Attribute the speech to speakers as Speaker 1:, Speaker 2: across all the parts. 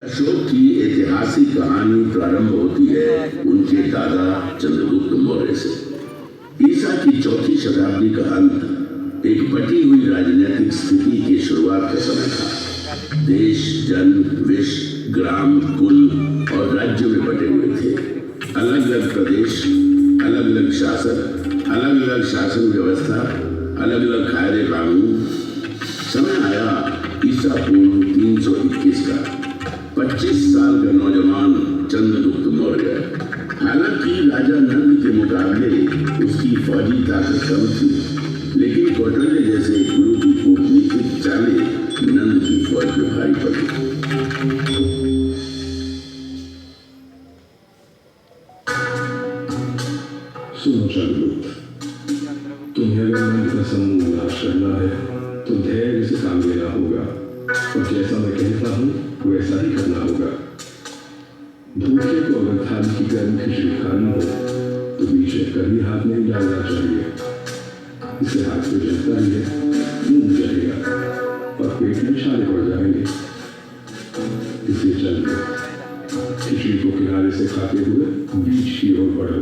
Speaker 1: अशोक की ऐतिहासिक कहानी प्रारंभ होती है उनके दादा चंद्रगुप्त मौर्य से। ईसा की चौथी शताब्दी का अंत एक बटी हुई राजनीतिक स्थिति की शुरुआत का समय था। देश, जन, विश्व, ग्राम, कुल और राज्य में बटे हुए थे। अलग अलग प्रदेश, अलग अलग शासक, अलग अलग शासन व्यवस्था, अलग अलग कायदे कानून। समय आया ईसा पूर्व 321 का। 25 साल का नौजवान चंद्रगुप्त मौर्य। हालांकि राजा नंद के मुकाबले उसकी फौजी ताकत कम थी, लेकिन कौटल्य जैसे गुरु की कूटनीतिक चालें नंद की फौज में भारी पड़ी।
Speaker 2: सुनो चंद्रगुप्त, तुम्हें अगर नंद का समूह नाश करना है तो धैर्य से काम लेना होगा और जैसा मैं कहता हूँ वैसा ही करना होगा। भूखे को अगर थाली की गर्म खिचड़ी खानी हो तो बीच में कभी हाथ नहीं डालना चाहिए। इससे हाथ तो जलता ही है, मुंह जलेगा और पेट में छाले पड़ जाएंगे। इसलिए चल खिचड़ी को किनारे से खाते हुए बीच की ओर बढ़ो।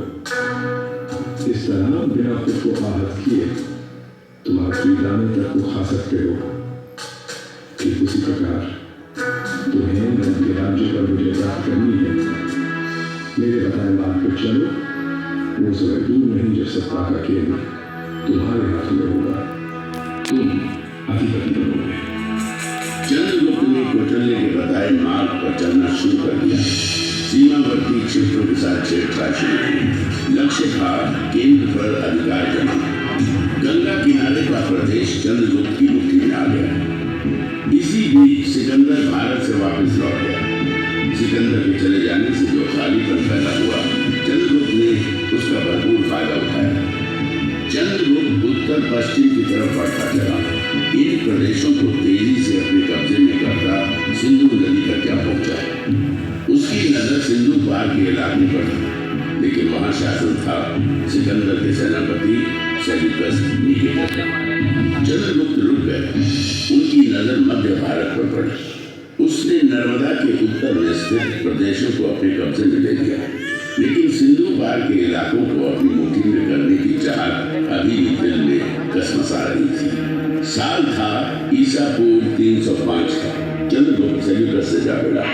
Speaker 2: इस तरह बिना खुद को आहत किए तुम आखिरी दाने तक को खा सकते हो। ठीक उसी प्रकार तुम्हें नंद के राज्य पर विजय प्राप्त करनी है। मेरे बताए मार्ग पर चलो, वो समय दूर नहीं जब सत्ता का केंद्र तुम्हारे हाथ में होगा। तुम अधिपति बनोगे।
Speaker 1: चंद्रगुप्त ने कौटल्य के बताए मार्ग पर चलना शुरू कर दिया। सीमावर्ती क्षेत्रों के साथ छेड़छाड़ शुरू हुई। लक्ष्य था केंद्र पर अधिकार जमाना। गंगा किनारे का प्रदेश चंद्रगुप्त की मुट्ठी में आ गया। इसी बीच सिकंदर भारत से वापस लौट गया। सिकंदर के चले जाने से जो खालीपन पैदा हुआ, चंद्रगुप्त ने उसका भरपूर फायदा उठाया। चंद्रगुप्त उत्तर पश्चिम की तरफ बढ़ता चला। इन प्रदेशों को तेजी से अपने कब्जे में करता सिंधु नदी तक क्या पहुंचा। उसकी नजर सिंधु पार के इलाके पर थी, लेकिन वहां शासन था सिकंदर के सेनापति सेल्यूकस निकेटर का। चंद्रगुप्त रुक गए। उनकी नजर मध्य भारत पर पड़ी। उसने नर्मदा के उत्तर में स्थित प्रदेशों को अपने कब्जे में ले लिया, लेकिन सिंधु पार के इलाकों को अपनी मुट्ठी में करने की चाहत अभी भी दिल में कसमसा रही थी। साल था ईसा पूर्व 305 का। चंद्रगुप्त सेल्यूकस से जा मिला।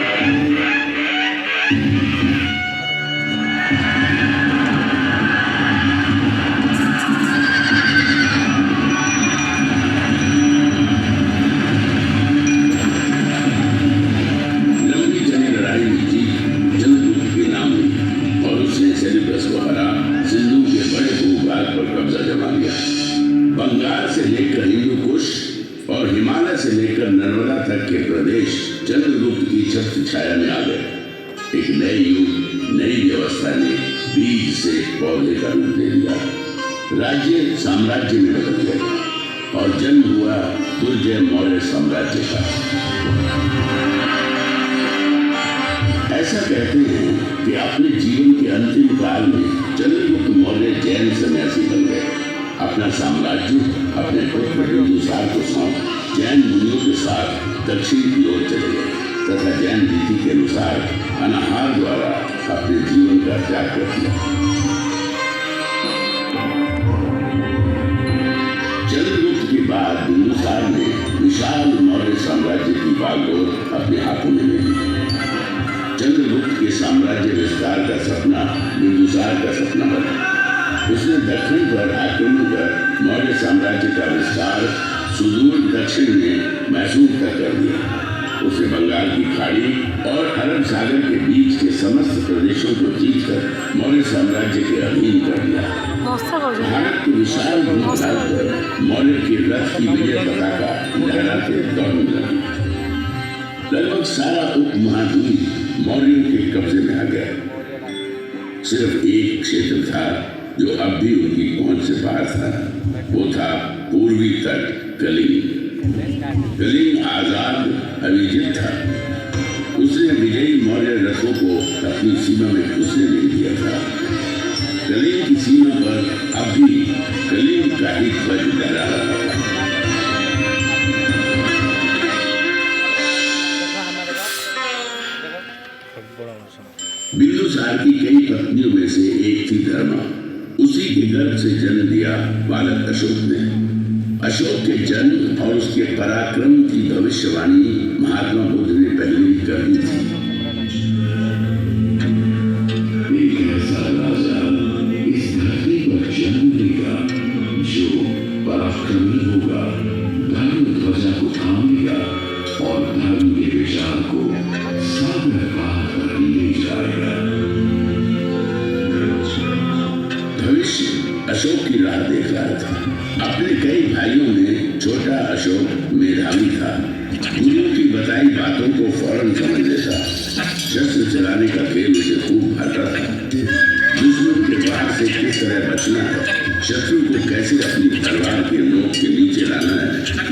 Speaker 1: बंगाल से लेकर हिंदू कुश और हिमालय से लेकर नर्मदा तक के प्रदेश चंद्रगुप्त की छत्र छाया में आ गए। एक नए युग, नई व्यवस्था ने बीज से पौधे का रूप दे दिया। राज्य साम्राज्य में बदल गया और जन्म हुआ दुर्जय मौर्य साम्राज्य का। ऐसा कहते हैं कि अपने जीवन के अंतिम काल में चंद्रगुप्त मौर्य जैन सन्यासी बन गए। अपना साम्राज्य अपने पुत्र बिंदुसार को सौंप जैन मुनियों के साथ दक्षिण की ओर चले गए तथा जैन रीति के अनुसार अनाहार द्वारा अपने जीवन का त्याग कर दिया। चंद्रगुप्त के बाद बिंदुसार ने विशाल मौर्य साम्राज्य की बागडोर अपने हाथों में ले ली। चंद्रगुप्त के साम्राज्य विस्तार का सपना बिंदुसार का सपना बना। उसने दक्षिण पर आक्रमण कर मौर्य साम्राज्य का विस्तार सुदूर दक्षिण में मैसूर तक कर दिया। उसने बंगाल की खाड़ी और अरब सागर के बीच के समस्त प्रदेशों को जीतकर मौर्य साम्राज्य के अधीन कर दिया। भारत के विशाल भूभाग पर मौर्य के रथ की विजय पताका लहराते दौड़ने लगी। लगभग सारा उपमहाद्वीप मौर्यों के कब्जे में आ गया। सिर्फ एक क्षेत्र था जो अब भी उनकी पहुंच से बाहर था। वो था पूर्वी तट कलिंग। कलिंग आजाद अविजित था। उसने विजयी मौर्य रथों को अपनी सीमा में घुसने नहीं दिया था। कलिंग की सीमा पर अब भी कलिंग का ही ध्वज लहरा रहा था। बिंदुसार की कई पत्नियों में से एक थी धर्मा। उसी के गर्भ से जन्म दिया बालक अशोक ने। अशोक के जन्म और उसके पराक्रम की भविष्यवाणी महात्मा बुद्ध ने पहले ही कर दी थी।
Speaker 3: एक ऐसा राजा इस धरती पर जन्म लेगा जो पराक्रमी होगा, धर्म ध्वजा को थामेगा और धर्म के विचार को सागर पार कर ले जाएगा।
Speaker 1: भविष्य अशोक की राह देख रहा था। अपने कई भाइयों में छोटा अशोक मेधावी था। गुरु की बताई बातों को फौरन समझ लेता। शस्त्र चलाने का खेल उसे खूब भाता था। दुश्मन के वार से किस तरह बचना है, शत्रु को कैसे अपनी तलवार के नोक के नीचे लाना है,